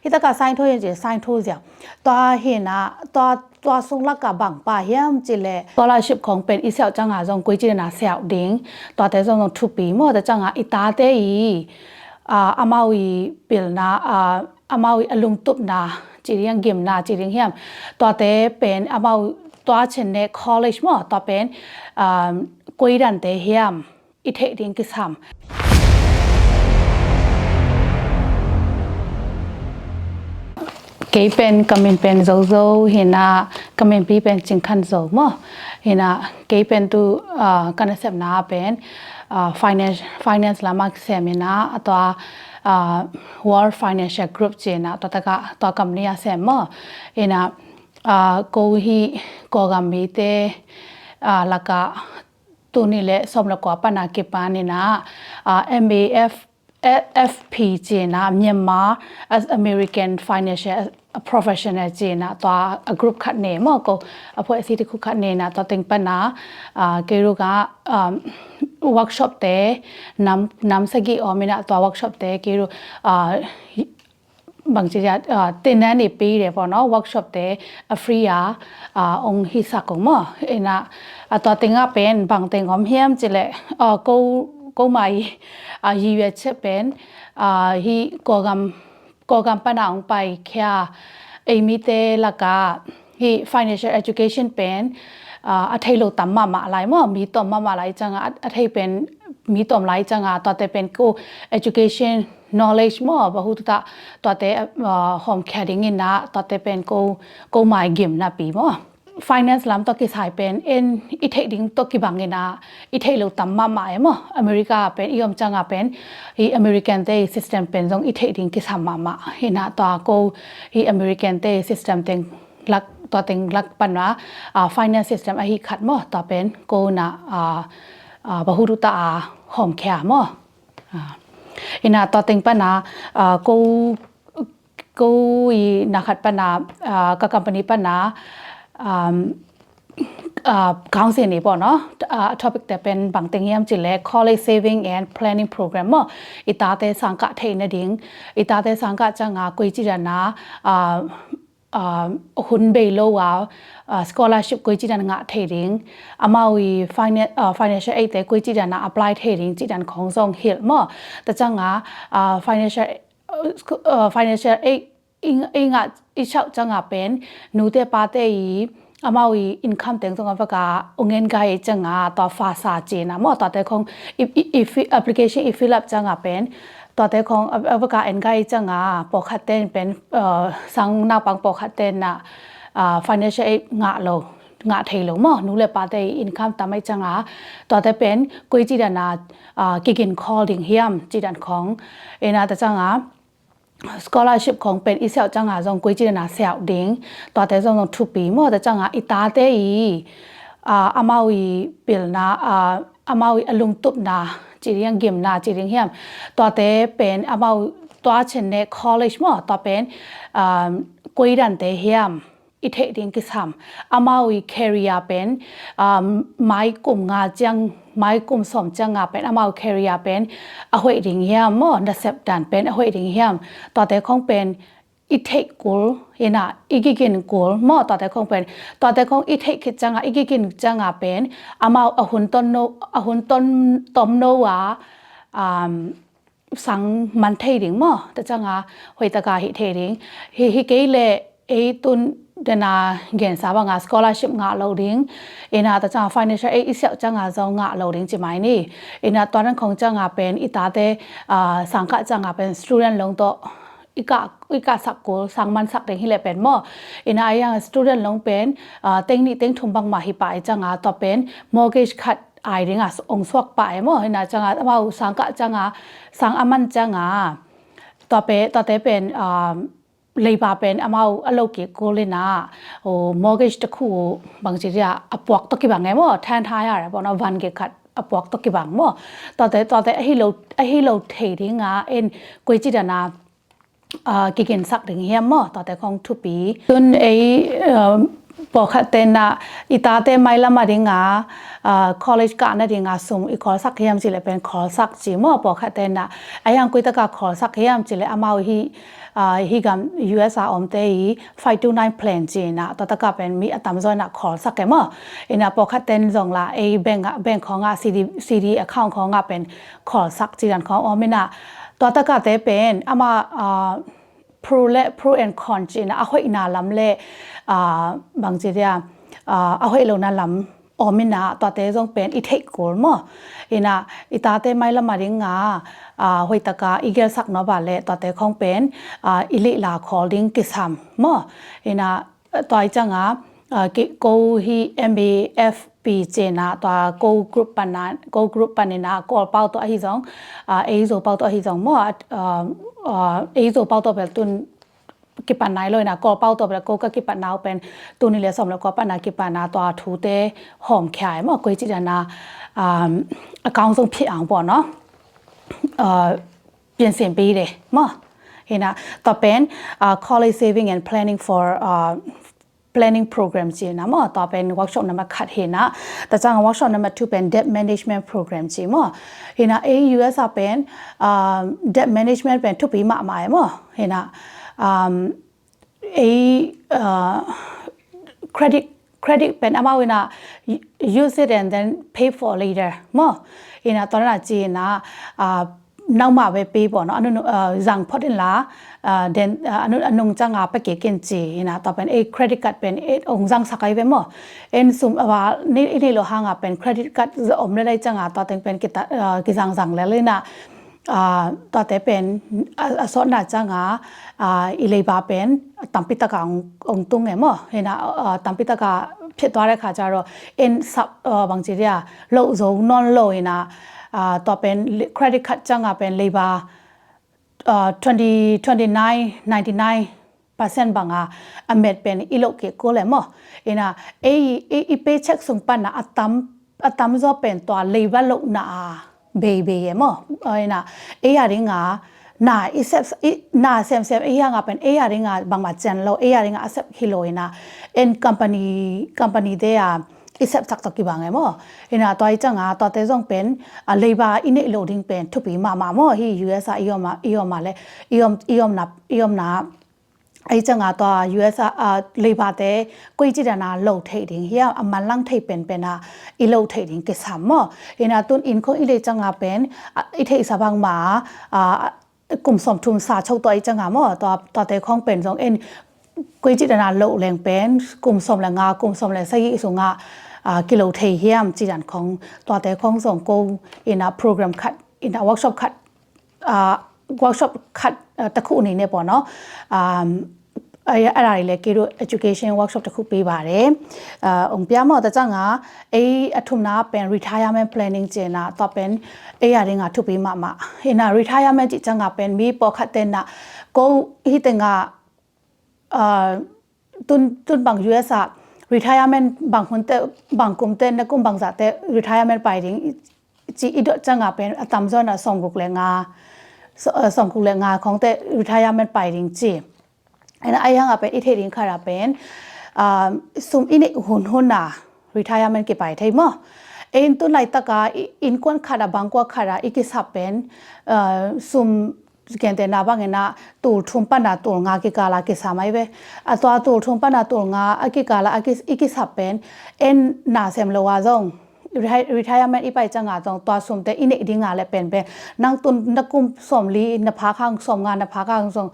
ฮิตะกะไซน์โทยังจิไซน์โทเสียตัวเห็นนะตัวทรงลักกะบังป่าเฮียมจิแลสกอลาชิพของเป็นอีเสี่ยวจังหาจงกุยจินะเสี่ยวดิงตัวแต่จงทุปีหมดแต่จังหาอีตาเตอีอามาวีเปิลนะอามาวีอลุงตุบนะจีเรียงเกมนะจีเรียงเฮียมตัวแต่เป็นอามาตัวเช่นใน college มั้งตัวเป็นกุยดันเตเฮียมอีเทดิงกิสามเกย์เป็นกำเนิดเป็นโซโซเห็นนะกำเนิดปีเป็นจิงคันโซมั้งเห็นนะเกย์เป็นตัวการเสพน่าเป็น finance ละมักเสียมินะตัวWorld Financial Group เจนะตัวกำเนิดเสียมั้งเห็นนะกูฮีกูกำมีเตแล้วก็ตัวนี้แหละสมแล้วก็ปัญหาเก็บปานี่นะMAFP เจนะMyanmar as American Financial Professional เจนะตัว group ขัดเนมก็พวกสิทธิคุขัดเนนะตัวติงปัญหาเกี่ยวกับworkshop เตนำสกิออมินะตัว workshop เตเกี่ยวกับบางทีจะตินนั่นนี่ปีเดียวพอเนาะ workshop เตฟรีองฮิสักของมั้งเอ็นะตัวติงอ่ะเป็นบางติงของเฮียมจิเลยกูไม่ยีเวชเป็นฮีกูกำปัญหาองไปแค่มีเตลักะฮี financial education เป็นอัธยโลตัมมาอะไรมั้งมีต่อมาอะไรจังอัธยเป็นมีต่ออะไรจังตัวเตเป็นกู education knowledge มั้งบ่ฮู้ตัวเตhome caring นี่นะตัวเตเป็นกูไม่เกมนะปีมั้งfinance ลำตัวกี่สายเป็นอีเทคดิ้งตัวกี่บางเงินนะอีเทคเราตั้มมาเอมั้งอเมริกาเป็นอีกอย่างจังเป็นอีอเมริกันเตย์ซิสเต็มเป็นตรงอีเทคดิ้งกี่สามมาเห็นนะตัวกูอีอเมริกันเตย์ซิสเต็มเต็งลักตัวเต็งลักปัญหาfinance system ไอ้ขัดมั้งตัวเป็นกูนะบะฮูรุตาหอมแข็งมั้งเห็นนะตัวเต็งปัญหากูอีนักขัดปัญหากับcompanyปัญหาcouncil นี่ป่ะเนาะtopic แต่เป็นบางติงยามจิเล college saving and planning program มั้งอีตาเตสังกัดเทนดิ่งอีตาเตสังกัดจังกุยจิระนะหุ่นเบลล์ว่าscholarship กุยจิระนะเทดิ่งอามาวี financial aid แต่กุยจิระนะ apply เทดิ่งจิระของทรง hill มั้งแต่จังfinancial aidอิงอีชาวจังเป็นนูเตปาเตยอามาวีอินคัมเต็งตรงกับว่าองเงินกายจังตัวฟาซาเจนะมั้งตัวแต่ของapplication fill up จังเป็นตัวแต่ของว่าเอ็นกายจังปกขัดเต้นเป็นสังนาปังปกขัดเต้นนะfinancial aid งะเทลงมั้งนูเลปาเตยอินคัมตามไม่จังตัวแต่เป็นกุยจีดานากิน call ดิ่งเฮียมจีดันของนาแต่จังscholarship ของเป็นอีเสี่ยวจังหาจงกุยจินะเสี่ยวดิงตัวแต่จงทุปีมั้งแต่จังอีตาเตอีอามาวีเปิลนะอามาวีอลุงตุบนะจีเรียงเกมนะจีเรียงเฮียมตัวแต่เป็นอามาตัวเช่นใน college มั้งตัวเป็นกุยดันเตเฮียมอีเทดิงกิสามอามาวี career เป็นไม้กลุ่มงาจังไม้กลุ่มสมจังเป็นอามาวี career เป็นอหวยดิงเฮียมมั้งนับดันเป็นอหวยดิงเฮียมตัวแต่คงเป็นอีเทกูลเห็นนะอีกินกูลมั้งตัวแต่คงเป็นตัวแต่คงอีเทคิดจังอีกินจังเป็นอามาอหุนต้นโนอหุนต้นต้มโนว่าสังมันเทดิงมั้งแต่จังหวยตะกาฮิเทดิงฮิเกเลไอตุนเดน่าเงินสาบงา scholarship งาเราดิ้งนาแต่จัง financial aid อีเสี่ยวจังจงงาเราดิ้งจิไหมนี่นาตอนนั้นของจังเป็นอีตาเตสังกัดจังเป็น student ลงโตอีกาสักกูสังมันสักเด้งฮิเลเป็นมั้งนาอย่าง student ลงเป็นเต็งนี่เต็งทุ่มบังมาฮิปายจังต่อเป็น mortgage ขัดไอเด้งองสวกไปมั้งนาจังว่าสังกัดจังสังอามันจังต่อเป็นเลยบาเป็นอามาอโลกิโกเลนะโอ้ mortgage ตะคู่บางทีจะอปวกตะกี้บางไงมั้งแทนท้ายอะไรบอกนะวันเกขัดอปวกตะกี้บางมั้งต่อแต่ให้เราเทดิ้งกุยจิดานากินสักถึงเฮียมมั้งต่อแต่ของทุปีจนปกตินะอีตาเตไม่ละมาดิ้งcollege กันนะดิ้งสมอีคอสักเฮียมจิเลยเป็นคอสักจีมั้งปกตินะไอ้ยังกุยตะกาคอสักเฮียมจิเลยอามาฮี he gam USA omte hi 529 plan china to taka pen mi atam zona khol sakemo ina pokhat ten jong la a bank khonga CD account khonga pen khol sak chiran khong omina to taka te pen ama pro and con china a hoi na lam le bang chiria a hoi lo na lam omina to te jong pen I thei kol mo ina itate mai la maringa hoi taka igel sak no ba le to te khong pen ili la calling kisam mo ina toi changa ko hi MBFP chena to ko group panina call pau to hi jong a zo pau to hi jong mo a zo pau to bel tun ki pan nai loi na ko pau to bra ko ka ki pan naw pen tu ni le som lo ko pan na ki pan na to thu te hom khyai mo ko chi na account ဆုံးဖြစ်အောင်ပေါ့နော်ပြင်ဆင်ပေးတယ်မဟိနာတော့ပန် college saving and planning for planning program จีนะมอต่อเป็น workshop นำมาขัดเห็นนะแต่จัง workshop นำมา2เป็น debt management program จีมอเห็นนะUS เป็น debt management เป็นทุกปีมาหมายมอเห็นนะcredit เป็นอามาวินะ use it and then pay for later มอเห็นนะตอนนั้นจีนะน้องมาไปปีบ่เนาะจังพอดินละเดนนุงจังไปเกกินจีนะต่อเป็นcredit card เป็นองจังสักไอ้เว้มอซุมว่านี่โลหะเป็น credit card อมได้จังต่อเต็งเป็นกิจังแล้วเลยนะต่อแต่เป็นสอนน่ะจังอีเลยบาเป็นตัมปิตะกองตุงไงมอเห็นนะตัมปิตะกဖြစ်သွားတဲ့ခါကျတော့ in sub บางทีเนี่ยโลโซ non low นะต่อเป็น credit card จังเป็น labor 29.99% บางอเมดเป็นอีโลเกโกเลยมั้งเอ็นะเปเช็คส่งปันนะอัตมจะเป็นตัว labor โลน่ะเบย์มั้งเอ็นะอย่างนี้น่ะอีเซฟน่ะเซมอย่างนี้เป็นอย่างนี้บางมาเจนโลอย่างนี้เซฟฮิโลนะเอ็น company เดียอีเซฟสักตะกี้บางไงมั้งเห็นนะตัวไอ้จังตัวเตจงเป็นlabor in it loading เป็นทุกปีมามั้งที่ US อีอมมาเลยอีอมนับไอ้จังตัว US labor เตกุยจิตนา load trading เฮียมันลังเทเป็นอี load trading กิสามมั้งเห็นนะตุนอินเขาอีเลยจังเป็นอีเทสบางมากลุ่มสมทุนสาชตัวไอ้จังมั้งตัวเตของเป็นจงเอ็นกุยจิตนา load แรงเป็นกลุ่มสมแรงกลุ่มสมแรงใส่อีสุงกิโลเทียมจีนของตัวแต่ของส่งโกอินprogram cut อินworkshop cut workshop cut ตะคุนี่เนี่ยปอเนาะอะไรเลยกิโล education workshop ตะคุปีบาร์เร่องค์พิมพ์แต่จังทุมน้าเป็น retirement planning เจนะต่อเป็นอะไรงาทุกปีมาเห็นretirement จีจังเป็นมีปอคัดเต็นนะก็ฮิตเต็งตุนบาง US retirement บางคนแต่บางกลุ่มแต่นักกลุ่มบางจัดแต่ retirement ไปถึงจีอีดจังเป็นตามจนส่งกุกเลงาของแต่ retirement ไปถึงจีไอ้ยังเป็นอีเทดิงคาราเป็นซุมอินหุ่นน่ะ retirement เก็บไปไทยมั้งตุนไหลตะกาอินควนคาราบางกว่าคาราอีกิสับเป็นซุมเกี่ยนแต่นาบางเงินตูทุ่มปันนาตูงากิกาลากิสามัยเวตัวตูทุ่มปันนาตูงากิกาลาอีกิสับเป็นนาเซมโลวาจงretirement อีไปจังจงตัวสมแต่อินเอดิงาและเป็นนั่งตุนนักกุมสมลีนภาข้างสมงานนภาข้างจง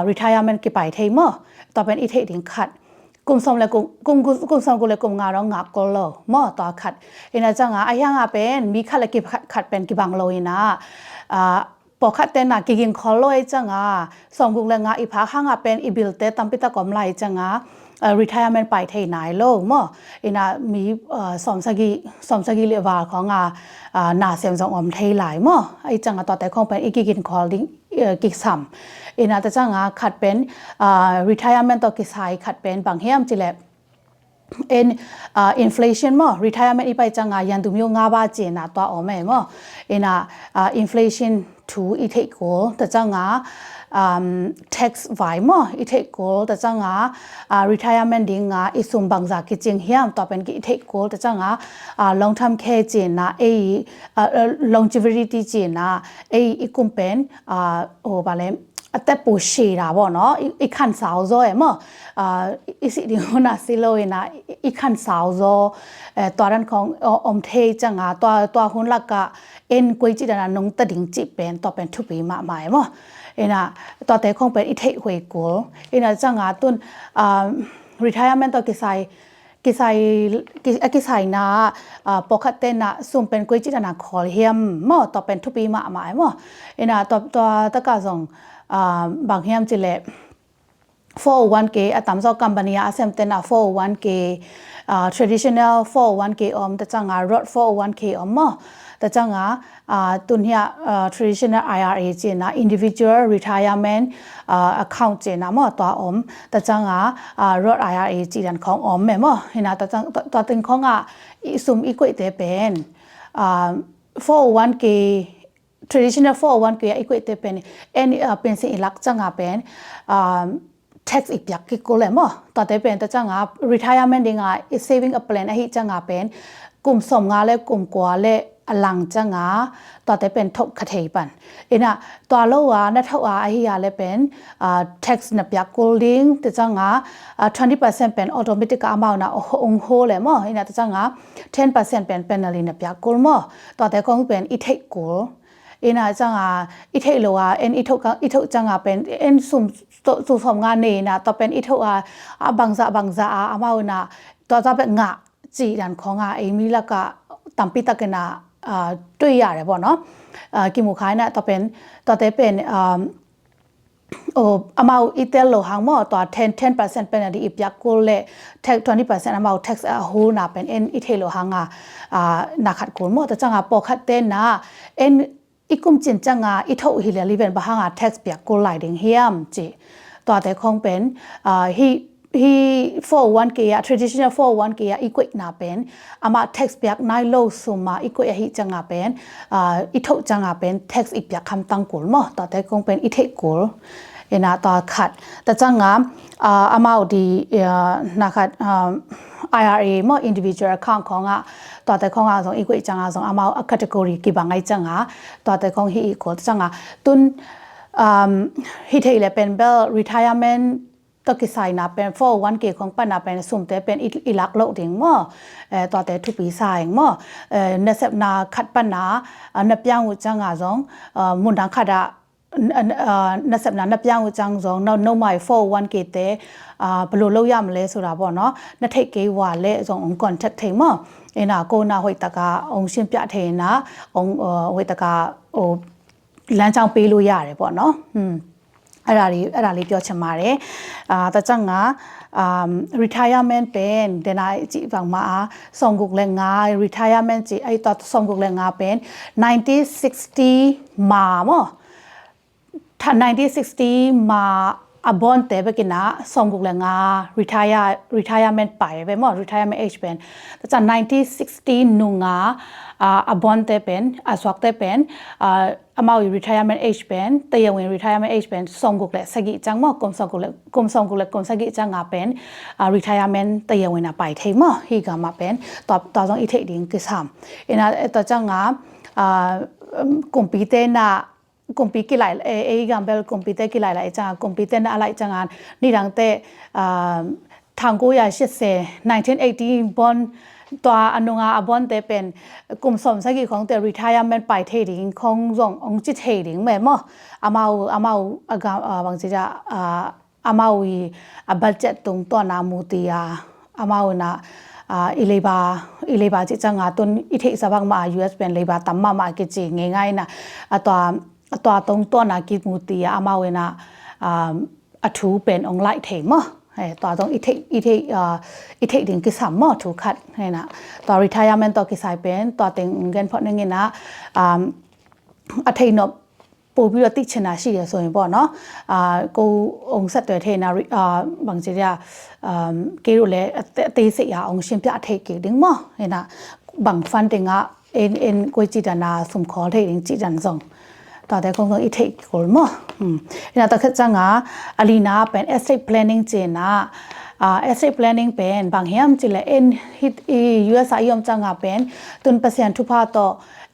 retirement กี่ไปเทมอต่อเป็นอีเทดิงขัดกุมสมเลยกุมสมกุเลยกุมงาร้องงาโกโลมอต่อขัดอินะจังไอ้ยังเป็นมีขัดเลยกี่ขัดเป็นกี่บังโลยนะปอคัดเตน่ะกินคอลอยจังสองกุงแรงอีพาข้างเป็นอีบิลเตตัมปิตะกอมไลจังretirement ไปที่ไหนโลกมั้งอินะมีสมสกิเลวาของนาเซมจงอมที่ไหลมั้งไอ้จังต่อแต่คงเป็นอีกินคอลดิ้งกิซัมอินะแต่จังขัดเป็น retirement ต่อกิสายขัดเป็นบางเฮียมจิเลinflation มั้ง retirement อีไปจังยันตุมิโยงาบาเจน่ะตัวออกมั้งมั้งอินะinflation 2อีเทโกแต่จังtax ไว้มั้งอีเทโกแต่จังretirement ดิ้งอีสุมบางจากกิจงเฮียมต่อเป็นอีเทโกแต่จังlong term care เจน่ะlongevity เจน่ะอีกุมเป็นโอ้บาเล အသက်ပိုရှည်တာပေါ့နော်အခန့်ဆောဇောမအစီဒီဟနာစီလိုနာအခန့်ဆောဇောတော်ရန်ခေါအုံထေချငါတော်ဟွန်လကအင်ကွေချီဒနာနုံတဒင်းချိပန်တော့ပန်ထုပီမာမိုင်မတော်တဲ့ခေါเป็นอิเทหวยกูจังงาตุนretirement တော့ကိဆိုင်နာပခတ်တဲ့နာစုံပန်ကွေချီဒနာခေါ်ဟမ်မောတော့ပန်ထုပီမာမိုင်မောတော့တကဆောင်บางแห่งจิเล 401k อะตามซอกกัมปานีอาเซมเตนะ 401k traditional 401k แต่จังรถ 401k มั้งแต่จังตุนเฮีย traditional IRA เจนะ individual retirement account เจนะมั้งตัวแต่จังรถ IRA จีดันของแม่มั้งเห็นนะแต่จังตัวตึงของซุมอีกวยเตเป็น401k traditional 401k อีกวยเตเป็นเป็นสิ่งหลักจังเป็นtax อีกอย่างกี่กูเลยมั้งต่อแต่เป็นแต่จังretirement ดิ่งsaving a plan ไอ้จังเป็นกลุ่มสมงาและกลุ่มกว่าและหลังจังต่อแต่เป็นทบคดีปันตัวโลวานัทว่าไอ้ยาเลยเป็นtax นับยากูลิงแต่จัง20% เป็น automatic amount นะองโฮเลยมั้งแต่จัง10% เป็น penalty นับยากูมั้งต่อแต่คงเป็นอีเทกูจังอีเทโลอีทุจังเป็นสุ่มสมงานนี่นะต่อเป็นอีทุบางซาอามานะต่อจะเป็นงะจีดันของเอมิละก็ตัมปิตะกันนะด้วยอย่างไรบ่เนาะกิมุขายนะต่อแต่เป็นอามาอีเตลโลหังมั้งตัว10% เป็นอะไรอีกอย่างกูเลย 20% อามา tax หูน่ะเป็นอีเทโลหังนักขัดกูมั้งแต่จังปอขัดเต้นนะอีกุมจินจังอีทุฮิเลลีเป็นบางtax เปียกกูไหลดิ่งเฮียมจีตัวแต่คงเป็นhe 401k traditional 401k อีกวยน่าเป็นอามา tax เปียกนายโลสุมาอีกวยฮิจังเป็นอีทุจังเป็น tax อีกเปียกคำตั้งกูมั้งตัวแต่คงเป็นอีเทกูตัวขัดแต่จังอามาดีนักขัดIRA มั้ง individual account ของตัวแต่ของส่งอีกวยจังส่งอามา category กี่บางไงจังตัวแต่ของฮีอีกคนจังตุนฮีเทเลเป็น bell retirement ตกิสายนะเป็น 401k ของปนาเป็นสุ่มแต่เป็นอีลักโลดิ่งมั้งตัวแต่ทุกปีสายมั้งเนสนาขัดปนาเนปยังอุจังส่งมุนดังขัดนับนับยังจังจงโนไม่401k เตบลูโลยามเลสุราบ่เนาะนัทเทกว่าเลจงองค์กรทักเทมั้งโกนาหอยตะกาองค์ชิมปะเทนะองค์หอยตะกาหลังจังปีลุยาเลยบ่เนาะอะไรပြောချင်ပါတယ်တကြငါretirement เป็นเดนายจีฝั่งมาส่งกุกแรงงา retirement จีไอตอนส่งกุกแรงงาเป็น1960มามั้งถ้า1960มาอบอนเตไปกินนะส่งกุกแรงงา retirement ไปมั้ง retirement age เป็นแต่จาก1960นุงอบอนเตเป็นสวักเตเป็นอามาอยู่ retirement age เป็นแต่ยังเป็น retirement age เป็นส่งกุกเล็กสกิจังมั้งกรมส่งกุกเล็กสกิจังเป็นretirement แต่ยังเป็นไปเที่มั้งฮีกามาเป็นต่อต้องอีเทดิ้งกิสามต่อจังกลุ่มปีเตน่ะกลุ่มปีกี่หลายกัมเบลกลุ่มปีเตกี่หลายจังกลุ่มปีเตน่ะอะไรจังนี่ดังเตทางกูอยากเชื่อเซ1980บอนตัวอนุงาอบอนเตเป็นกลุ่มสมสกิของเต retirement ไปเทดิ้งของส่งองจิตเทดิ้งแม่มั้งอามาบางทีจะอามาวีบัดเจ็ตตรงตัวนามูตีอามานะอิเลบาจิจังตุนอิเทสบังมา US เป็นเลบาตัมมากิจิง่ายๆนะตัวตรงตัวนากิมูตีอามาเวนะอัทูเป็นองไลเทมั้งตัวตรงอีเทดิ้งกิสามมั้งถูกขัดนะตัว retirement ตัวกิสายเป็นตัวเต็งเงินพอนึงนะอัฐินบปูบิโรติชนะชีส่วนบ่เนาะกูองค์สัตว์เทนะบางทีจะเกลุเลตีเสียองค์ชิมพิอาเทกิดิ้งมั้งนะบางฟันติงเอ็นกุยจิตนาสมขอเทดิ้งจิตจันทร์ส่งต่อแต่คงอีเทกิลมั้งนะแต่คือจังอาลีนาเป็น estate planning เจนะ estate planning เป็นบางแห่งจิเลเอ็นฮิตUS ยอมจังเป็นตุนเปอร์เซ็นต์ทุพาต่อ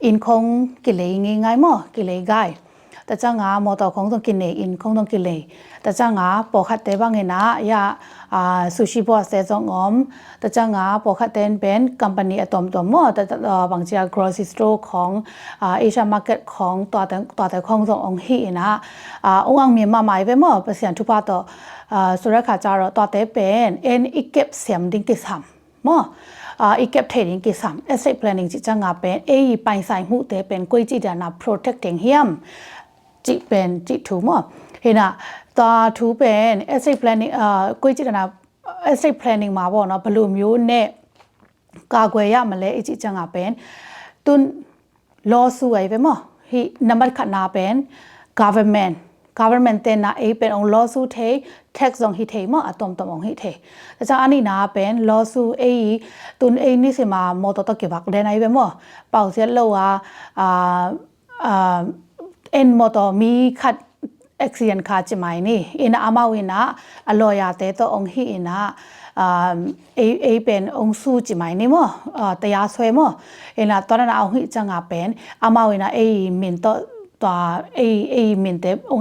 อินคงกิเลง่ายๆมั้งกิเลง่ายแต่ แต่จ้างามอต่อของต้องกินเนอินของต้องกินเลยแต่จ้างปอกขัดแต่บางเงินนะยาซูชิบอสเซซองอมแต่จ้างปอกขัดเต็นเป็นกัมปานีอะตอมตัวมั่วแต่บางที grocery store ของเอเชียมาร์เก็ตของตัวแต่ของส่งองค์ฮีนะองค์มีมาใหม่ไปมั่วเปอร์เซ็นต์ทุกภาคต่อสุรคาจารตัวแต่เป็นเอ็นอีเก็บเสียมดิ้งกิสัมมั่วอีเก็บเทรดดิ้งกิสัม asset planning จิจ้างเป็นไปใส่หูแต่เป็นกุยจิดานา protecting him จิเป็นจิถูมั่วเห็นนะตาทูเป็น asset planning กุยจิตนา asset planning มาบอกเนาะบลูมิวเนี่ยกากวยยามาเลยจิจังเป็นตุน law สวยไปมั้งฮีนัมเบอร์ขัดนาเป็น government เต็นนะเป็นอง law สูเท tax องฮีเทมั้งอะตอมองฮีเทแต่จากอันนี้นะเป็น law สูตุนนี่สิมาโมโตตะเก็บบักเดนไอไปมั้งเป่าเสียโลว่าเอ็นโมโตมีขัดaccident คาจิไม่นี่อินาอามาวินะอลอยาเตตัวองฮีอินะเป็นองสู้จิไม่นี่มั้งแต่ยาสวยมั้งอินาตอนนั้นเอาฮีจังเป็นอามาวินะมินตัวมินเตอง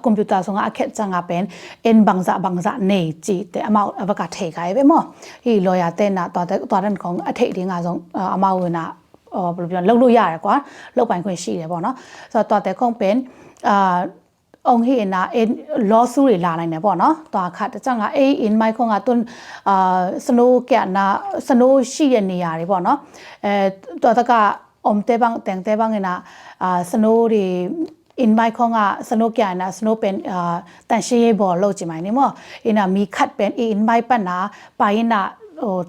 คอมพิวเตอร์ส่งอาเคจังเป็นเอ็นบางจะเนจิแต่อามาอวกาศเทกายไปมั้งฮีลอยาเตนะตัวนั้นของอเทดิ่งอาส่งอามาวินะบริเวณลูกยากกว่าลูกไปคนชีเลยป่ะเนาะตัวแต่คงเป็นองค์เห็นนะล้อสู้หรือลาอะไรเนี่ยบอกเนาะตัวขัดจังอินไมค์ของตุนสโนว์แกนะสโนว์ชีเนียร์บอกเนาะตัวตะกะเตบังแต่งเตบังเห็นนะสโนว์ดีอินไมค์ของสโนว์แกนะสโนว์เป็นแต่ชีบอลโลจิไหมนี่มั้งอินะมีขัดเป็นอินไมค์ปัญหาไปนะ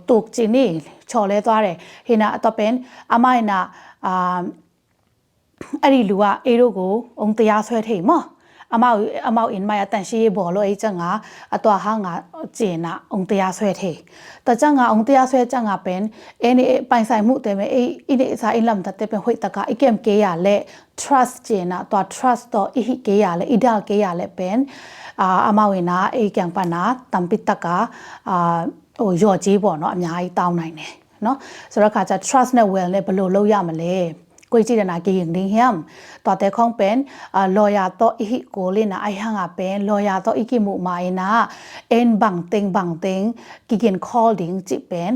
ตุกจีนี่ชอเลตัวเลยเห็นนะต่อเป็นอามานะอันนี้รู้ว่าโรกูองค์เตียสวยเท่มั้งอามาอินมาแต่ชีบอกเลยจังตัวห่างเจนะองเตียสวยเทแต่จังองเตียสวยจังเป็นไปใส่มุเตมนี่สายลำตัดเตเป็นหัวตะกะเกมเกียร์เล่ trust เจนะตัว trust ตัวเกียร์เล่ideal เกียร์เล่เป็นอามาวินะแกงปานะตั้มปิตะกะยอจีบ่เนาะอเมริกาตาวไหนเนี่ยเนาะสุดท้ายจะ trust เนี่ย well เนี่ยบลูโลยามาเลยกุยจีนาเกี่ยงดิ้งเฮียมต่อแต่ของเป็นลอยาโตอีกโกลินะไอห่างเป็นลอยาโตอีกมุมาอินะบังเต็งกิเกน call ดิ้งจิเป็น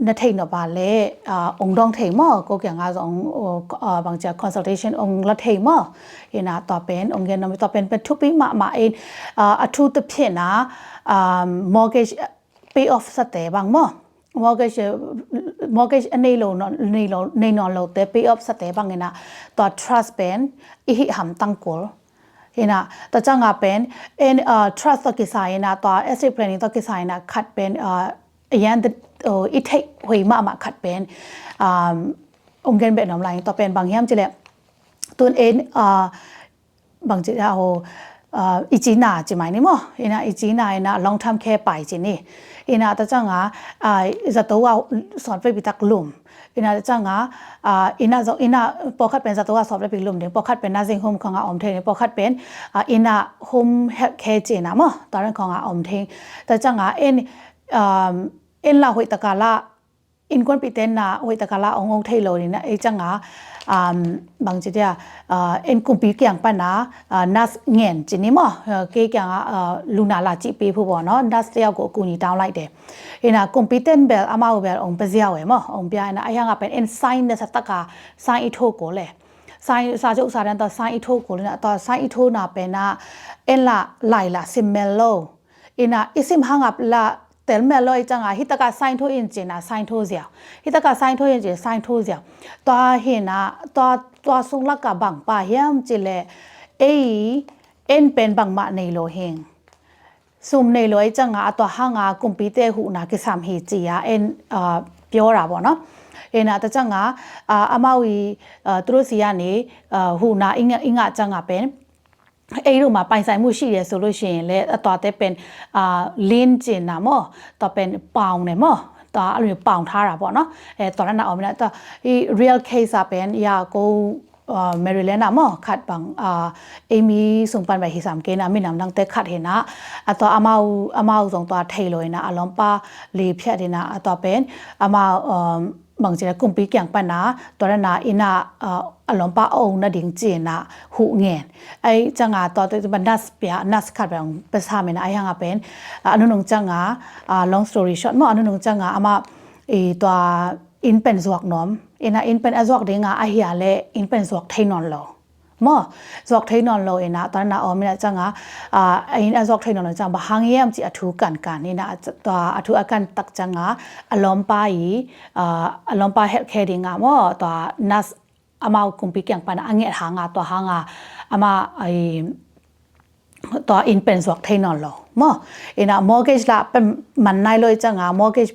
นัทเทนบาเล่องดองเทมอก็เกี่ยงองบางจาก consultation องละเทมอนะต่อเป็นองเงินต่อเป็นทุกปีมาทุตเพียนะ mortgage pay off สเตบังมอmortgage อันนี้ในนอนเราแต่ pay off สเตบังเงินะตัว trust เป็นอีหำตั้งกูเห็นนะแต่จังเป็นtrust ตัวกิจายนะตัว asset planning ตัวกิจายนะขัดเป็นยันอีเทคหวยมาขัดเป็นองค์เงินเป็นน้ำลายตัวเป็นบางอย่างจีเลยตัวบางจีเอาอีจีน่าจีไหมนี่มั้งเห็นนะอีจีน่าเห็นนะ long term care ไปจีนี่เห็นนะแต่จังจะตัวสอนไปปิดกลุ่มเห็นนะจังพอคัดเป็นจะตัวสอนไปปิดกลุ่มเดี๋ยวพอคัดเป็น nursing home ของอมเทนพอคัดเป็นhome health care จีน่ะมั้งตอนนั้นของอมเทนแต่จังละหัวตะกาละอินควนปิเตนนะหัวตะกาละองค์เทโลนี่นะจังบางทีกุมปีเกี่ยงปะนะนัสเงินจีนี่มั้งเกี่ยงลูนาลาจีปีผู้บ่เนาะนัสเดียวก็กูนี่ดาวน์ไลน์เด้เห็นนะกุมปีเต้นเบลอามาเบลองเปเซียวมั้งองเปียนะไอ้ยังเป็น sign เนี่ยสัตกา sign อีโทโกเลย sign สาจุสาดันต่อ sign อีโทโกเลยนะต่อ sign อีโทน่ะเป็นนะละไลละซิมเมโลอิซิมหังอับละแต่เมื่อเราจังฮิตกา sign ทูอินจีนะ sign ทูเสียวฮิตกา sign ทูอินจี sign ทูเสียวตัวเห็นนะตัวส่งลักกับบังป่าเฮียมจีเลเป็นบังมาในโลเฮงซุ่มในโลจังตัวห่างกุมปีเตหูนะกิสามฮีจีเปียวราบ่เนาะนะแต่จังอามาวีตรุสียานี่หูนะอิงจังเป็นรู้มาไปใส่มือชีเดียโซลูชันเลยต่อแต่เป็นลินจินนะมั้งต่อเป็นปาวเนี่ยมั้งต่ออะไรปาวท่าระบ่เนาะตอนนั้นนะเอาไม่ได้ต่อreal case เป็นยากูเมริเลนนะมั้งขัดบังมีส่งปันไปที่สามเกนะมีน้ำดังเตะขัดเห็นนะต่ออามาส่งตัวเทเลยนะอารมณ์ป้าลีเพียดีนะต่อเป็นอามา บางทีกุมปีเกี่ยงปนาตัวนั้นอินาอารมณ์ป้าองน่ะดิ่งจีน่ะหูเงียนไอ้จังหาต่อตัวบันดัสเปียนัสขัดแบบภาษาเมนะไอ้ยังเป็นอนุนงจังหาlong story short มั้งอนุนงจังหาอามาตัวอินเป็นสวกน้อมอินเป็นสวกเด้งไอ้เหี้ยเล่อินเป็นสวกไทยนอนโลมั้งสวกไทยนอนโลนะตอนนั้นอ๋อไม่ได้จังหาอินสวกไทยนอนโลจังบะฮังเยี่ยมจีอธุกันนี่นะตัวอธุอาการตักจังหาอารมณ์ป้าอารมณ์ป้าเฮลท์แคร์ดิ่งมั้งตัวนัสอามากุมปีเกี่ยงปันอังเงหางตัวหางอามาตัวอินเป็นสวกไทยนอนโลมั้งนะ mortgage ละเป็นมันนายเลยจังหา mortgage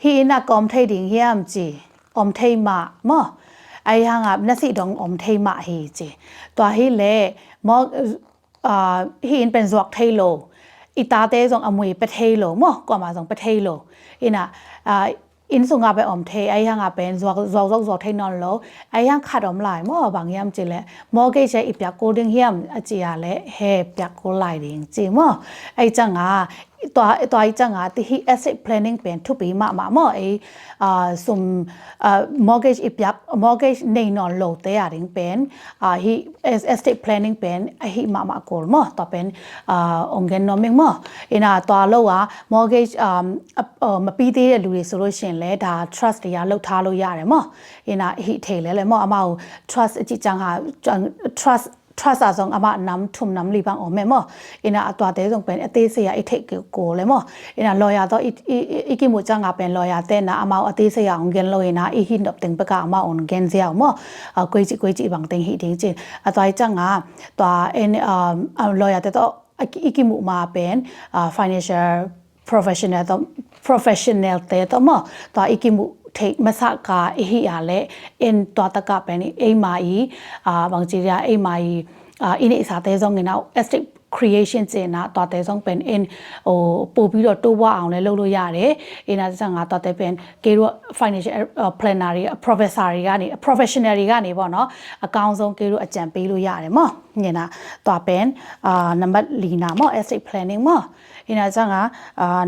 ฮีน่ะกอมไทยดิ่งเยี่ยมจีอมไทยมามั้งไอ้หางนัสิดองอมไทยมาฮีจีตัวฮีเล่ฮีอินเป็นสวกไทยโลอีตาเต้ส่งอมวยไปไทยโลมั้งก็มาส่งไปไทยโลนะอินส่งไปอมเทไอ้ยังเป็นสวกไทยนอนโลไอ้ยังขาดอมลายมั่วบางยามจีเล่มอเกจอีปยาโกดึงเฮียมจีอาเล่เฮปยาโกลายดิ่งจีมั่วไอ้จังตัวไอ้จังที่ asset planning เป็นทุกปีมามั่วไอ้สมmortgage อีปยา mortgage ในนอนโลเตอดิ่งเป็นฮี asset planning เป็นไอ้ฮีมาโกลมั่วต่อเป็นองค์เงินน้อมเองมั่วอินาตัวโลว่า mortgage มาปีเดียลูริโซลูชันเลยดา trust เดียลูกท้าลูกยาเลยมั่วอินาฮีเทเลยมั่วอามา trust จิจังtrust อาจจะอามาน้ำทุ่มน้ำรีบังออกแม่มั่วอินาตัวเตะส่งเป็นเตะเสียไอเทคโกเลยมั่วอินาลอยาตัวอีกิมุจังเป็นลอยาเต้นนะอามาเตะเสียองเงินลอยนะอีหินดับเต็งปะกาอามาองเงินเสียมั่วกุยจิบางเต็งหิดิงจีตัวจังตัวลอยาเตะตัวอีกิมุมาเป็น financial professional เตะตัวมั่วตัวอีกิมุเทคมาสักกาอีอะไรเอ็นตัวตะกับเป็นไอ้มาบางทีเรียไอ้มาอินิสาเตซองเงินเอา estate creation เจนะตัวเตซองเป็นเอ็นปูပြီးတော့တိုးဝအောင်လည်းလုပ်လို့ရတယ်။အင်းဒါကငါတော်တဲ့เป็นကေရော financial planner တွေ professor တွေကနေ professional တွေကနေပေါ့နော်အကောင်းဆုံးကေရောအကြံပေးလို့ရတယ်မော့ညင်နာตัวเป็นနံပါတ်4နာမော့ estate planning မော့อินาจัง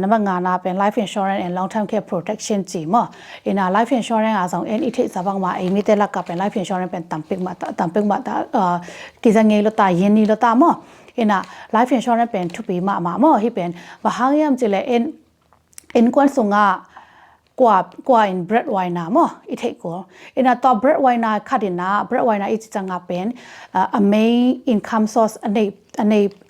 นำงานนาเป็น life insurance and long term care protection จีมั้งอินา life insurance อาส่งเอ็นอีที่สบางมาไอ้มีแต่ละกับเป็น life insurance เป็นตัมปิกมากิจเงินลตาเย็นนี่ลตามั้งอินา life insurance เป็นทุกปีมามั้งที่เป็นว่าหางยามจิเลเอ็นกวนส่งกว่าin breadwinner มั้งอีเทกูอินาตัว breadwinner ขัดอินา breadwinner อีจังเป็น a main income source อันนี้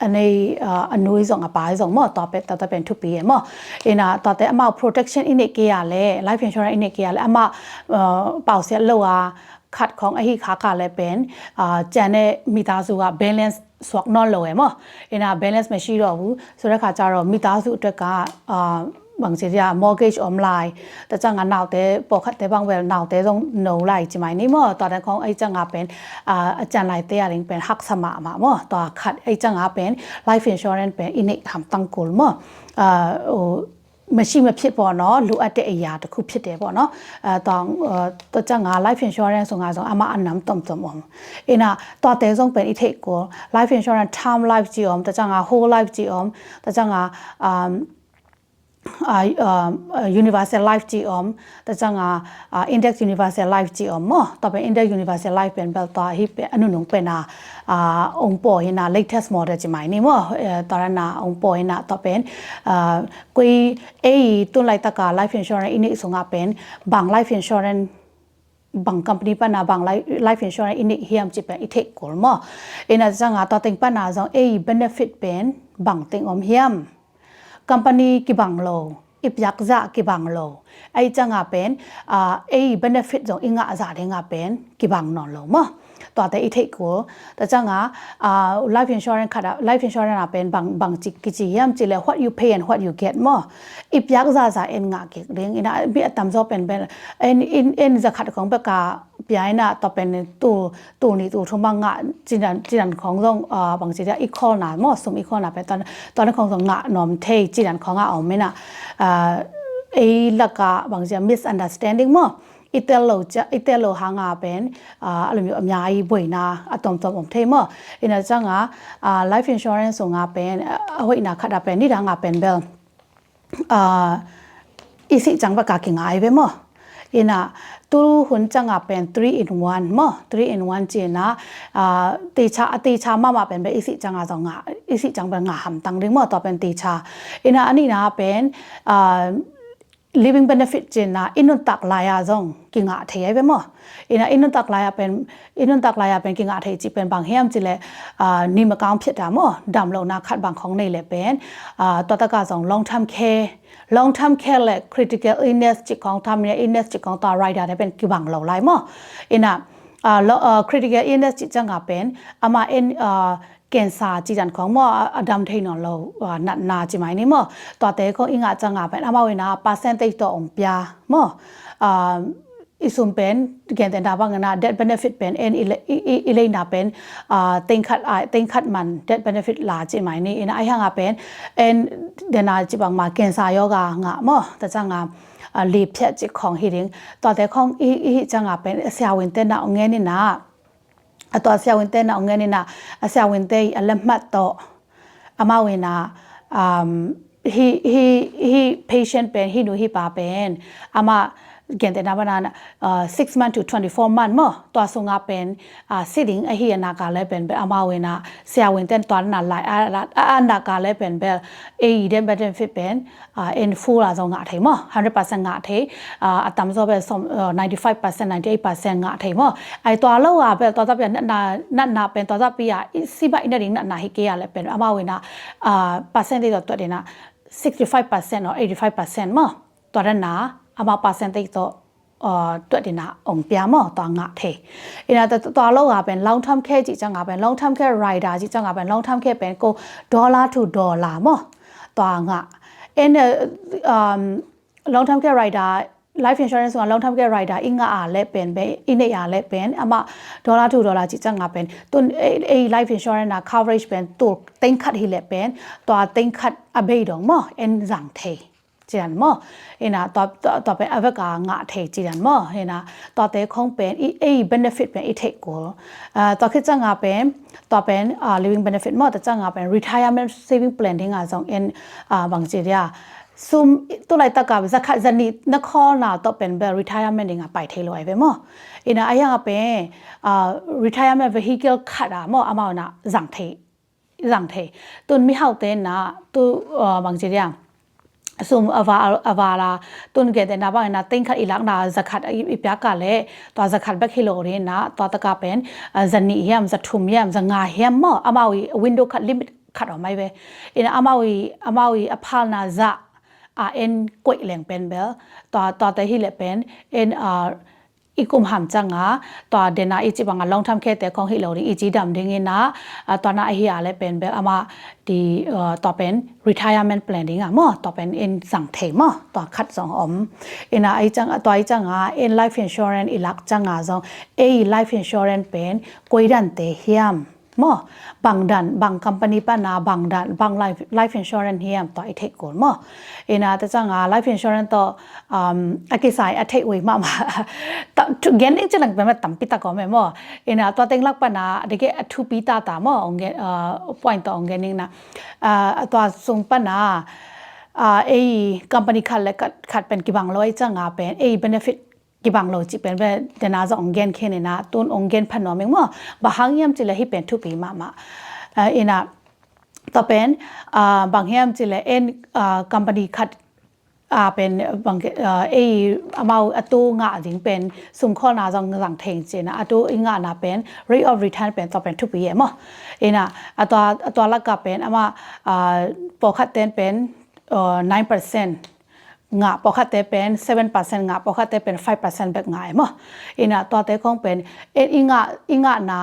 อันนู้นส่งไปส่งมั่วต่อเป็นทุกปีมั่วอินาต่อแต่อามา protection อินเดียเลย life insurance อินเดียเลยอามาเป่าเสียลัวขัดของไอ้ขาขาเลยเป็นเจนเนี่ยมีตาสูว่า balance สวกนอนเลยมั่วอินา balance ไม่ใช่หรอกสุดท้ายขาจารมีตาสูด้วยกันบางทีจะ mortgage ออนไลน์แต่จังงานหนาวแต่ปกติบางเวลาหนาวแต่ต้องหนูไหลจีไหมนี่มั่วตอนนั้นของไอ้จังงานเป็นอาจารย์ไหลเตียริงเป็นหักสมามามั่วต่อขัดไอ้จังงานเป็น life insurance เป็นอินิทำตั้งกุลมั่วไม่ใช่มาผิดบ่เนาะรู้อันเดียยาแต่คือผิดเดียบ่เนาะตัวจังงาน life insurance ส่งงานส่งอามาอันน้ำต่ำๆอินะตัวเตะส่งเป็นอิเทกู life insurance term life จีอมแต่จังงาน whole life จีอมแต่จังงานuniversal life จีอมแต่จังindex universal life จีอมมั้งต่อเป็น index universal life เป็นแบบตัวที่เป็นอนุนงเป็นองค์ปอยนะ latest model จีไหมนี่มั้งตอนนั้นองค์ปอยนะต่อเป็นกุยตัวไลตากา life insurance อินิส่งเป็นบาง life insurance บาง company ปนาบาง life insurance อินิเฮียมจีเป็นอิเทคกูลมั้งอินะจังต่อติงปนาจังbenefit เป็นบางติงอมเฮียมcompany กิบังโลอิบยักษ์กิบังโลไอ้จังเป็นbenefit ของอิงะจะเด้งเป็นกิบังนอนโลมั้งตัวแต่อีเทกูแต่จังlife insurance ค่ะ life insurance เป็นบางจิยามจิเล what you pay and what you get มั้งอิบยักษ์จะเอ็นงะเก่งเรื่องอินะพี่ตามชอบเป็นเอ็นจะขัดของประกาพี่ไอ้น่ะต่อเป็นตัวนี้ตัวทุ่มบางงะจีนันของต้องบางทีจะอีกข้อหนามั่งสมอีกข้อหนาเป็นตอนนั้นของงะนอมเทจีนันของงะเอาไม่น่ะลักกะบางที misunderstanding มั้งอิตาโลหางาเป็นอะไรมีอเมริกาบ่อยนะตอมเทมั้งอินะจังlife insurance ส่งงาเป็นเอาไว้น่ะขัดเป็นนี่ทางงาเป็นเบลอีสิจังประกาศกิ่งไอไปมั้ง ina tu hun changa pen 3 in 1 mo 3 in 1 che na te cha ma pen be isi changa zong nga isi chang ba nga ham tang ding mo to pen te cha ina ani na pen living benefit che na inun tak la ya zong ki nga the be mo ina inun tak la ya pen ki nga the chi pen bang hiam chi le ni ma kaung phit da mo dam lo na khat bang khong nei le pen to ta ka zong long term care le critical illness จิตของทำเนี่ย illness จิตของต่อ rider ได้เป็นกี่บังเหล่าไรมั้งอินะcritical illness จิตจังก็เป็นอามาแกนซาจิตจันของมั้งอดัมเทนอนเรานาจิไหมนี่มั้งต่อแต่ของอิงอาจังก็เป็นอามาเวนะ percentage ต่อองค์ยามั้งอิสุมเป็นแกนแต่ดาบังนะ death benefit เป็นอีเลน่าเป็นเต็งขัดมัน death benefit หลาจิไหมนี่นะไอ้ห่างเป็นเดนาจิบังมาแกนซายอกางะมั้งแต่จังก็ลีบเพียจิของฮิริงต่อแต่ของอีจังก็เป็นเสียวินเตนะองเงินนี่นะตัวเสียวินเตนะองเงินนี่นะเสียวินเตอเลมัดโตอามาเวนะhe patient เป็นฮินูฮิปาเป็นอามาเกี่ยนแต่นับนาน6 months to 24 months มั้งตัวสุงาเป็นsitting ไอ้เฮียนากาเลยเป็นแบบอามาเวนะเสียวินเต้นตอนนั้นหลายอันนากาเลยเป็นแบบเดนbenefit เป็น in full อะจงงาเทมั้ง100% งาเทอัตราส่วนเป็น95% 98% งาเทมั้งไอ้ตัวเราอะเป็นตัวจะเป็นนั่นเป็นตัวจะเป็นสิบอินเดียนั่นฮิเกียเลยเป็นอามาเวนะpercentage ตัวเดียนะ65% or 85% มั้งตัวนั้นนะอามา percentage ตัวเดียนะองเปียมั้งตัวงาเทอินะตัวเราอะเป็น long term care จิจังอะเป็น long term care rider จิจังอะเป็น long term care เป็นก็$to $มั้งตัวงาlong term care rider life insurance ว่า long term care rider อิงอาเล่เป็นเบอินเนียเล่เป็นอามา$to $จิจังอะเป็นตัวlife insurance นะ coverage เป็นตัวเต็งขัดฮิเล่เป็นตัวเต็งขัดอเบยดงมั้งจังเทจีนมั้งนะต่อเป็นอเวกางะเทจีนมั้งนะต่อแต่คงเป็นbenefit เป็นเทกูต่อคิดจังเป็นต่อเป็นliving benefit มั้งแต่จังเป็น retirement saving plan ที่งาส่งบางจีเดียซุมตัวไรตะกับสักขจันนี่นักข้อน่ะต่อเป็นแบบ retirement ที่งาไปเทลอยไปมั้งนะไอ้ยังเป็นretirement vehicle ขัดมั้งอามานะจังเทตุนไม่เข้าเต้นนะตัวบางจีเดียซุมอวาลาตุนเกตนะบ้างนะติงขัดอีหลักนะสักขัดอีปยากาเลยตัวสักขัดแบกฮิโลเรนะตัวตะกาเป็นจันนี่เฮียมจะทุ่มเฮียมจะงาเฮียมมั้งอามาวีวินโดว์ขัดลิมิตขัดออกไหมเว้ยอามาวีอพาลนาจะกวยแหลงเป็นเบลตัวแต่ฮิเลเป็นอีกุมหามจังตัวเดน่าอีจิบังลองทำแค่แต่ของฮิโลนี่อีจีดำดิ่งนะตัวน่าเฮียอะไรเป็นแบบอามาดีตัวเป็น retirement planning มั้งตัวเป็นสังเทมั้งตัวคัดสองนะไอจังตัวไอจังlife insurance อีหลักจังซองlife insurance เป็นกุยดันเตเฮียมมั้งบางดันบาง company ป้านาบางดันบาง life insurance เฮียมตัวไอเทคก่อนมั้งนะแต่จังlife insurance ตัวอากิสายเทคไว้มาทุกเงินอีกจังเป็นแบบตั้มปิตาก่อนไหมมั้งนะตัวเต็งลักป้านาเด็กทุปีตาตามั้งองเงินpoint ตัวองเงินนี่นะตัวส่งป้านาcompany ขัดเป็นกี่บางร้อยจังเป็นbenefitกี่บางโลจิเป็นแบบเดน่าจะองเงินแค่นี้นะตุนองเงินพันหน่อมั้งมั้งบางอย่างจิเลยให้เป็นทุกปีมานะต่อเป็นบางอย่างจิเลยcompany ขัดเป็นบางมาตัวงาดิ่งเป็นสุ่มข้อนาจังหลังเทงจีนะตัวงานาเป็น rate of return เป็นต่อเป็นทุกปีมั้งนะตัวละก็เป็นมาปกติเป็น9%งาปกติเป็น 7% งาปกติเป็น 5% แบบง่ายมั้งนะตัวเต็งคงเป็นอิงานา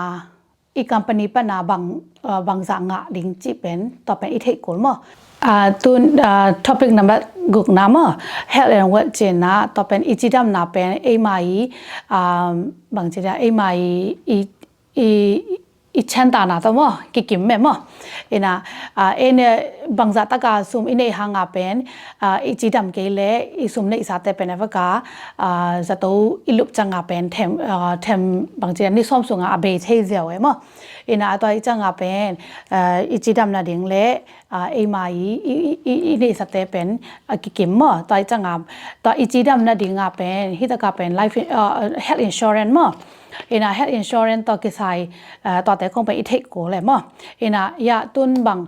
company ปนาบางจังดิ่งจีเป็นต่อเป็นอีเทกุลมั้งตัว topic number กุกน้ำhealth and wealth เจนนะต่อเป็นอีจิดามนาเป็นมาบางจีได้มาอีชันตานาตัวกิมแม่มั้งนะบางจัตตาซุมหางเป็นอีจิดามเกลอีซุมในสัตย์เป็นอะไรก็จะตัวอีลุกจังเป็นเทมบางจีนี่ซ้อมส่งเบย์เทเซียวมั้ง ina atwa ichanga pen ichidam na ding le ai ini sate pen akikim mo ta ichanga ta ichidam na dinga pen hitaka pen life health insurance mo ina health insurance to kisai to te kong pe ithek ko le mo ina ya tun bang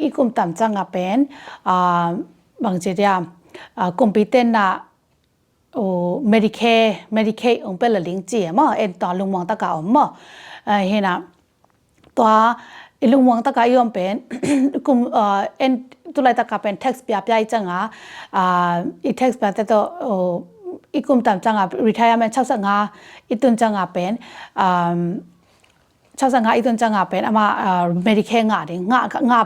ikum tam changa pen bang che dia competent na Medicare ông bên là lính chỉ mà em toàn lùng mong tất cả ông mà hiện na toa lùng mong tất cả ông bên cùng em tôi lại tất cả bên tax bia bia chẳng tax bia thế đó ikum tam chẳng retirement chắc rằng itun chẳng bên chắc rằng itun chẳng bên ama Medicare ngã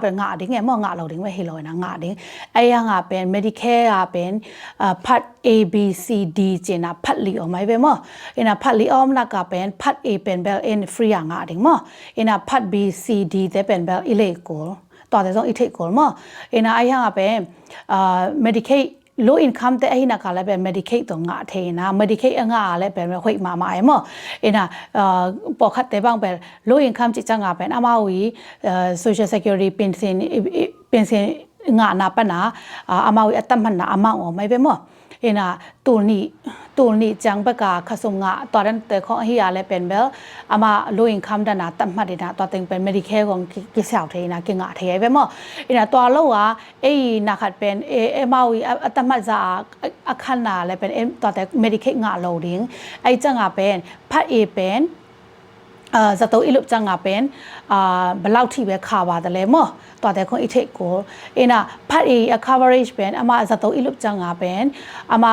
bên ngã đi nghe mà ngã lâu đi mà hiểu rồi na ngã đi ai ngã bên Medicare bên part A B C D เจน่ะพัดลีออกมาเว้ยมั้ยเอ็น่ะพัดลีออกมาก็เป็นพัด A เป็นเบลเอ็นฟรีงาดิมั้ยเอ็น่ะพัด B C D แต่เป็นเบลอิเลโกต่อแต่ต้องอิเทโกมั้ยเอ็น่ะไอ้ห่างเป็นMedicaid low income แต่ไอ้น่ะก็เลยเป็น Medicaid ตรงงาเทนะ Medicaid งาเลยเป็นห้วยมาไอ้มั้ยเอ็น่ะปอคัดแต่บางเป็น low income จิจังงาเป็นอามาวี Social Security pension งานาปะนะอามาวีอัตมันนะอามาออกไม่เป็นมั้ยเอ็น่ะตูนี่จังปะกาขสงะตอนนั้นแต่ของเฮียอะไรเป็นเบลอามาลูอินคัมดานะตัมมาดินะตอนตึงเป็น Medicare ของกิสาวเทนะกิงะเทไว้มั้งเอ็น่ะตัวเราว่าไอ้นักขัดเป็นมาวีตัมมาจะอาคันนาอะไรเป็นตอนแต่ Medicare งะโลดิ้งไอ้จังอ่ะเป็นพัดเอเป็นจะตัวอิลุปจังอ่ะเป็นบล็อกที่เวคาวาแต่เลยมั้งตอนแต่ของอิเทโกเอ็น่ะพัดเอ coverage เป็นอามาจะตัวอิลุปจังอ่ะเป็นอามา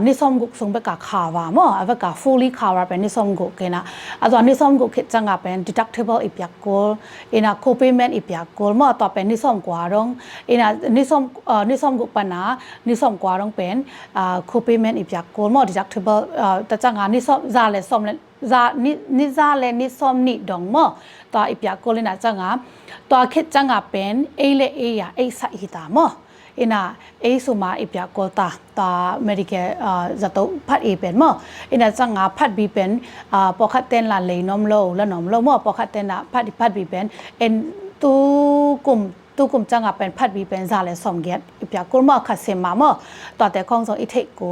นิสมกุส่งไปกับคาวามั้งเอาไปกับ fully cover เป็นนิสมกุเกนะตัวนิสมกุคิดจังอ่ะเป็น deductible อีกอย่างกูเอ็น่ะ co-payment อีกอย่างกูมั้งต่อเป็นนิสมกว่าดงเอ็น่ะนิสมกุปัญหานิสมกว่าดงเป็นco-payment อีกอย่างกูมั้ง deductible แต่จังอ่ะนิสมซาเลสมเลยนิซาเลนิสมนิดงมั้งตัวอีกอย่างกูเลยนะจังอ่ะตัวคิดจังอ่ะเป็นอย่าสักอีตามะอิน่ะสุมาอีกอย่างกูตาMedicareจะต้องพัดเป็นมะอิน่ะจังอ่ะพัดบีเป็นปอคัดเต้นละเลยน้อมโลและน้อมโลมะปอคัดเต้นละพัดบีเป็นตู้กลุ่มจังอ่ะเป็นพัดบีเป็นซาเลสมเกียรติอีกอย่างกูมะขัดเสมามะตัวแต่ของส่งอีเทกู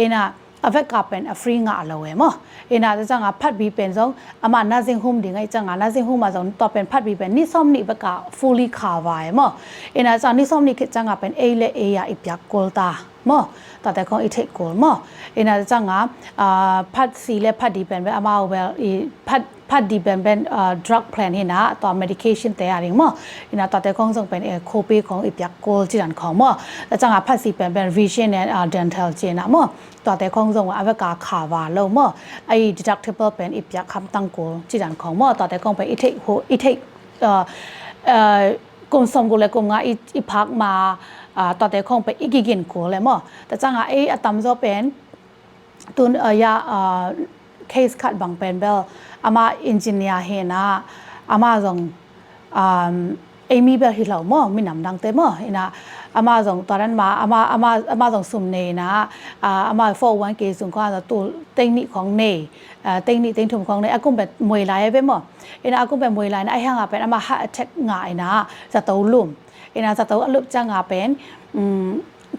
อิน่ะอเวกาเป็นฟรีงาเลวมั้งเอ็น่าจะจังอ่ะพัดบีเป็นซองอามานาซิงโฮมดิ่งไอ้จังอ่ะนาซิงโฮมมาซองต่อเป็นพัดบีเป็นนิสอมนี่เวกา fully cover มั้งเอ็น่าจังนิสอมนี่คิดจังอ่ะเป็นอย่าอีกอย่างกูตามั้งต่อแต่ของอีเทกูมั้งเอ็น่าจะจังอ่ะพัดซีและพัดดีเป็นอามาเวลพัดดีเป็น drug plan เห็นนะต่อ medication แต่อะไรมั้งเอ็น่าต่อแต่ของส่งเป็นcopay ของอีกอย่างกูจีนันของมั้งแล้วจังอ่ะพัดซีเป็น vision and dental จีนะมั้งต่อแต่ของส่งอเวกาคาวาโลมั้งไอ้ deductible เป็นอีกอย่างคำตั้งกูจีนันของมั้งต่อแต่ของเป็นอีเทกลุ่มสมกูเลยกลุ่มงาอีพักมาต่อแต่ของไปอีกกินกูเลยมั้งแต่จังอ่ะอัตมโซเป็นตุนยาเคสคัดบางเป็นเบลอามาอินจิเนียร์เฮนะอามาส่งมีเบลที่เรามั้งมีน้ำดังเต็มมั้งเห็นนะอามาส่งตอนนั้นมาอามาส่งสุ่มเนนะอามา401k ส่งข้าวตัวเทคนิคของเนเทคนิคถุงของเนอากุมเป็นมวยลายไปมั้งเห็นอากุมเป็นมวยลายนะไอ้ห่างเป็นอามาฮาร์ทแทคง่ายนะจะตัวลุ่มเอ็น่าจะตัวลุบจังอ่ะเป็น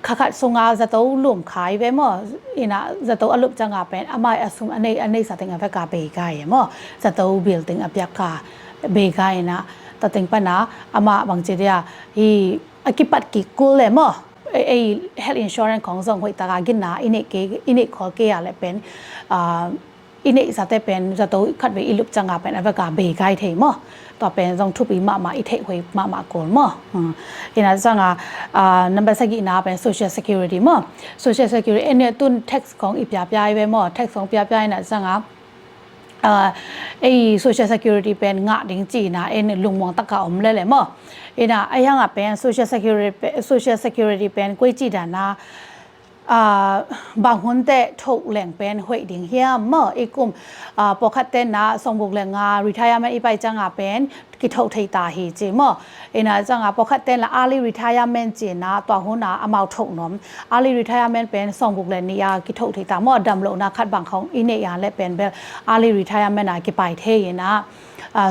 ขัดสงอาจะตัวลุ่มขายไปมั้งเอ็น่าจะตัวลุบจังอ่ะเป็นอามาอสุมอันนี้สัตย์งานไปกาเบกายมั้งจะตัวบิลติ้งอัพยักษ์เบกายนะแต่ถึงปัญหาอามาบางทีเดียกิปัดกิกูเลยมั้งhealth insurance ของส่งหวยตากากินนะอินี่ขอเกียร์อะไรเป็นอินี่สัตย์เป็นจะตัวขัดไปอีลุบจังอ่ะเป็นอัพกาเบกายเทมั้งต่อเป็นต้องทุบอีมาอีเทคหวยมาโกลมั้งเห็นนะจังนับเป็นสกินาเป็น social security มั้ง social security เนี่ยตุน tax ของอีปยาปยายไปมั้ง tax ของปยาปยายนะจังsocial security เป็นงาดิ้งจีนะลุงมองตะกาอมเลยมั้งไอ้ยังเป็น social security เป็นกุยจีดานะ บางคนแต่ถูกแหล่งเป็นหวยดิ่งเฮียเมื่ออีกุมปกตินะสมบุกแหล่งงารีทายามันอีไปจังอาเป็นกิถูกไทยตาฮีจีเมื่ออีน่าจังอาปกติละอาลีรีทายามันจีนะตัวหัวหน้าอามาถูกน้อมอาลีรีทายามันเป็นสมบุกแหล่งนี้ยากิถูกไทยตาเมื่อดำลงนะคัดบางของอินเนียและเป็นแบบอาลีรีทายามันนะกิไปเทยนะ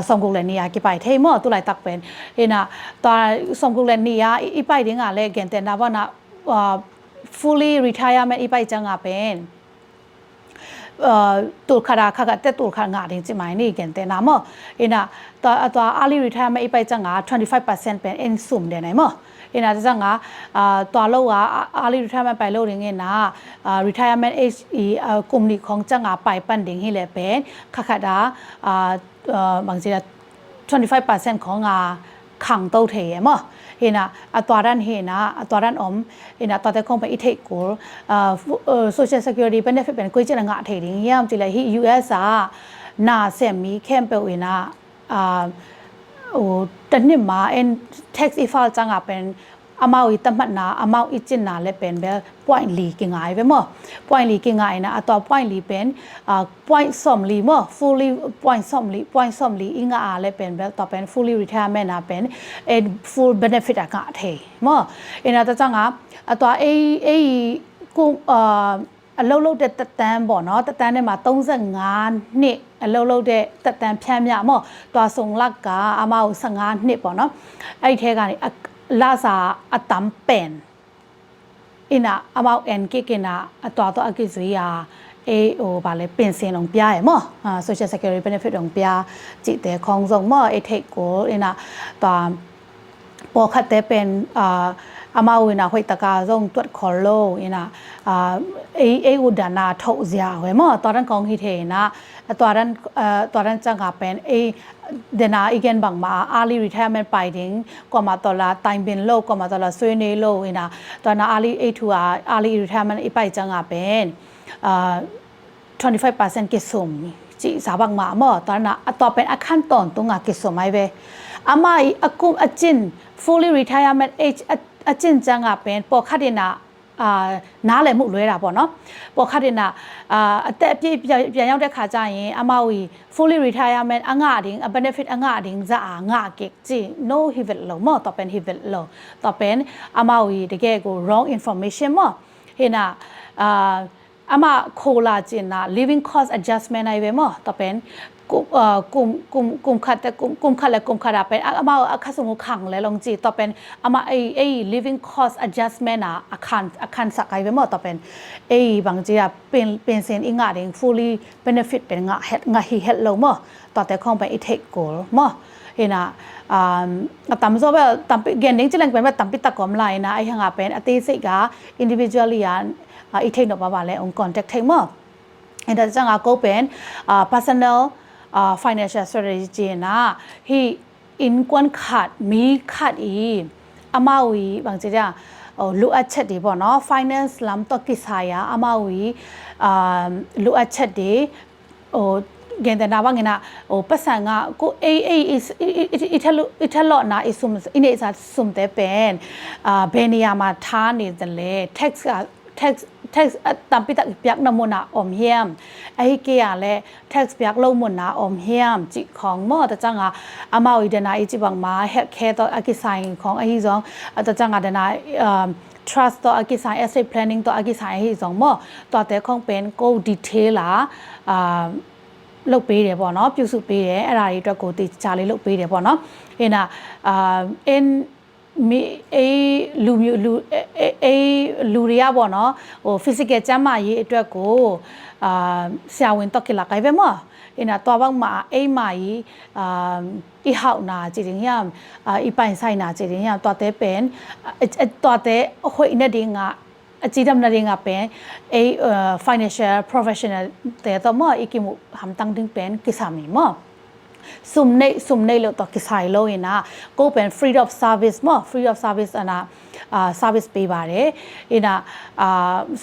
สมกุลเลนียากิไปเทมอตุไลตักเป็นเอ็นะตอนสมกุลเลนียาอีไปดิ่งอะไรเกณฑ์แต่นะว่านะfully retirement อีไปจังอาเป็นตูดขาดขาดแต่ตูดขาดงาดิ่งจิไหมนี่เกณฑ์แต่นะมอเอ็นะตัว early retirement อีไปจังอา25%เป็น in sum เดี๋ยวไหนมอเอ็นะจังอาตัวโลกearly retirement ไปโลกดิ่งเงินนะ retirement age กลุ่มนี้ของจังอาไปปั้นดิ่งให้เลยเป็นขาดบางที25%ของขังโตเทียมเห็นนะตัวด้านเห็นนะตัวด้านเห็นนะตัวแต่คงเป็นอิทธิกูsocial security benefit เป็นกุยเจริญงาเทียงเยี่ยมจีเลยที่ US น่าเสียมีเข้มเปรี้ยนะแต่นี่มาtax ifal จังเป็นอามาอีตั้มมันนะอามาอีจินนะเลยเป็นแบบ point ลีกิ่งไงไปมั้ง point ลีกิ่งไงนะตัว point ลีเป็นpoint สมลีมั้ง fully point สมลีอิงอาเลยเป็นแบบต่อเป็น fully retirement นะเป็นfull benefit อากาศเทมั้งนะแต่จังตัวกูเล่าเด็ดตัดแตนบ่เนาะตัดแตนเนี่ยมาต้องสั่งงานนี่เล่าเด็ดตัดแตนแพร่ยามั้งตัวส่งลักกาอามาสั่งงานนี่บ่เนาะไอ้เทกันนี่ลาซาอัตมเป็นอินะอามาเอ็นกินะตัวอากิซุยาบาเลยเป็นเสียงลงปีมั้งsocial security benefit ลงปีจิตแต่ของส่งมั้งเทคโกอินะตัวปกติเป็นอามาวินาหวยตะกาส่งตรวจคอลโลอินะอุดานาทุกอย่างเว้ยมั้งตอนนั้นของฮิตเฮนะตอนนั้นจังหวะเป็นเดน่าอีกอย่างบางมา early retirement ไปถึงก็มาตอนละtime bin low ก็มาตอนละสวยเนโลอินะตอนนั้น early retirement อีไปจังหวะเป็น25% กิสมจีสาบังมาเมื่อตอนนั้นต่อเป็นอาขั้นตอนตรงกิสมไม่เว้อามากุมจิน fully retirement age จินจังหวะเป็นปกตินะน้าเลยมุกเลยล่ะป่ะเนาะปกตินะแต่พี่ยังได้ขาใจยังอามาวี fully retirement อ่างดิ่ง benefit อ่างดิ่งจะอ่างเก็กจี no hivet โลมั้งต่อเป็น hivet โลต่อเป็นอามาวีเด็กก็ wrong information มั้งเห็นนะอามาโคลาจินนะ living cost adjustment อะไรมั้งต่อเป็นกุมขัดแต่กุมขัดเป็นอามาคัสมุขังเลยลองจีต่อเป็นอามาliving cost adjustment นะอาคารสักไอ้เว้ยมั้งต่อเป็นบางทีเป็นเซนอีกงานเอง fully benefit เป็นงาฮีเฮดลงมั้งต่อแต่คงเป็นtake goal มั้งเห็นนะตามส่วนแบบตามเกณฑ์นี้จะเล่นเป็นแบบตามปิดตะกอมไลน์นะไอ้ห่างเป็นตีสิกา individually take นอกมาเลยองค์ contact เทมั้งเห็นแต่จังก็เป็น personal financial strategy นะที่อินกวนขาดมีขาดอีอามาวีบางทีเนี่ยลูกอัจฉริบ่เนาะ finance ลำตัวกิสายอามาวีลูกอัจฉริเงินแต่นาว่าเงินนะภาษางาก็อิทาลอนะซุมอินเนซัซุมแต่เป็นเบเนียมาทานนี่จังเลย tax ตามปิตะเปียกนมุนาอมเฮียมไอ้เกียร์และ tax เปียกลงมุนาอมเฮียมจิของหม้อแต่จังอามาอีเดนาอีจิบังมาเฮดแคร์ต่ออากิไซของไอ้ที่สองแต่จังเดนาtrust ต่ออากิไซ asset planning ต่ออากิไซไอ้ที่สองหม้อต่อแต่ของเป็น go detail ล่ะลูกปีเดียบ่เนาะพิวสุปีเดียอะไรตัวกูติจารีลูกปีเดียบ่เนาะเห็นนะมีลูเรียบ่เนาะphysical จำมาอีตัวกูเสียวินตอกกิลักไอ้เว้ยมั้งเห็นนะตัวบางมามาอีหาวนาจีริงยามอีไปใส่นาจีริงยามตัวเตเป็นตัวเตหวยเนี่ยดิ่งจีดำนาดิ่งเป็นfinancial professional แต่ต่อมาอีกิมุทำตั้งดึงเป็นกิสามีมั้งซุ่มในเราต่อกิสายโลยนะก็เป็น free of service มั้ง free of service อันน่ะservice ไปบาร์เอินะ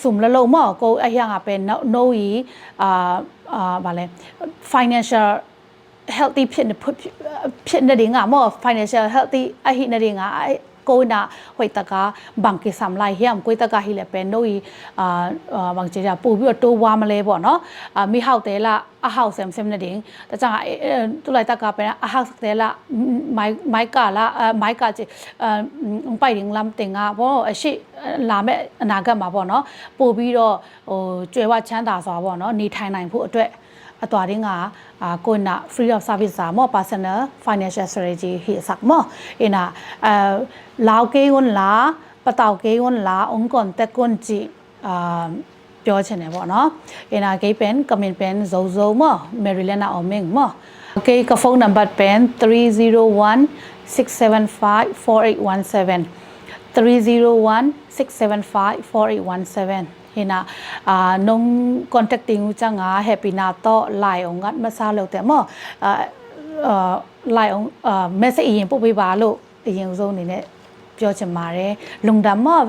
ซุ่มแล้วเรามั้งก็ไอ้ยังเป็น no บาร์เลย financial healthy ผิดนาดิ่งมั้ง financial healthy ไอ้หินาดิ่ง ကိုနာဝိတကဘန်ကိဆမ်လိုက်ဟမ်ကိုတကဟိလေပဲနိုဤဘန်ချေကြပို့ပြီးတော့တိုးဝါမလဲပေါ့နော်မိဟောက်တဲလာအဟောက်ဆမ်ဆမ်နေတင်တကြတူလိုက်တကပဲအဟောက်တဲလာမိုက်ကလာမိုက်ကချေပိုင်ရင်လမ်တင်ငါဘောအရှိလာမဲ့အနာဂတ်မှာပေါ့နော်ပို့ပြီးတော့ဟိုကျွယ်ဝချမ်းသာစွာပေါ့နော်နေထိုင်နိုင်ဖို့အတွက်အတော်ရင်းကကိုနာ free of service စာမော personal financial strategy ဟိစက်မောအနာလောက်ကေဝန်လာပတောက်ကေဝန်လာအုံကွန်တက်ကွန်ဂျီပြောချင်တယ်ပေါ့နော်အနာကေပန်ကမင်ပန်ဇိုဇိုမော Maryland အောင်မင်းမောကေကဖုန်းနံပါတ်ပန်301 675 4817 301 675 4817ဟိနာနုံ contacting ဦးချငါ happy နာတော့ line အောင်ငတ်မစားလို့တဲ့မောline အောင် message ရင်ပို့ပေးပါလို့အရင်ဆုံးအနေနဲ့ပြောချင်ပါတယ်လုံဒမော